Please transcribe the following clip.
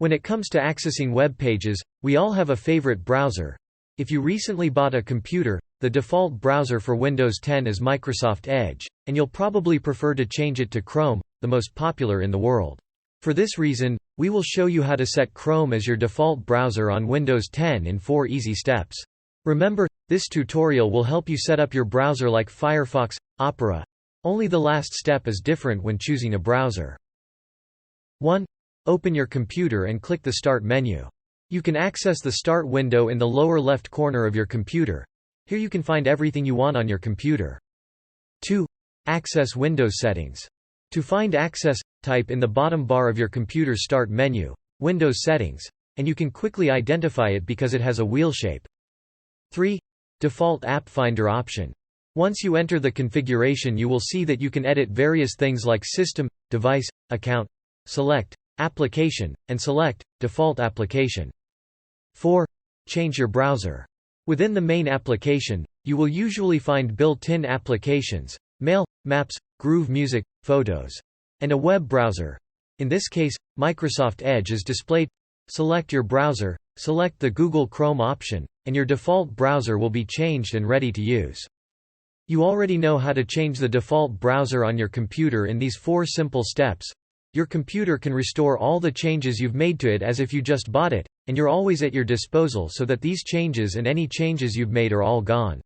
When it comes to accessing web pages, we all have a favorite browser. If you recently bought a computer, the default browser for Windows 10 is Microsoft Edge, and you'll probably prefer to change it to Chrome, the most popular in the world. For this reason, we will show you how to set Chrome as your default browser on Windows 10 in 4 easy steps. Remember, this tutorial will help you set up your browser like Firefox, Opera. Only the last step is different when choosing a browser. 1. Open your computer and click the Start menu. You can access the Start window in the lower left corner of your computer. Here you can find everything you want on your computer. 2. Access Windows settings. To find Access, type in the bottom bar of your computer's Start menu, Windows Settings, and you can quickly identify it because it has a wheel shape. 3. Default App Finder option. Once you enter the configuration, you will see that you can edit various things like System, Device, Account, select Application, and select Default Application. 4. Change your browser. Within the main application, you will usually find built-in applications, Mail, Maps, Groove Music, Photos, and a web browser. In this case, Microsoft Edge is displayed. Select your browser, select the Google Chrome option, and your default browser will be changed and ready to use. You already know how to change the default browser on your computer in these 4 simple steps. Your computer can restore all the changes you've made to it as if you just bought it, and you're always at your disposal so that these changes and any changes you've made are all gone.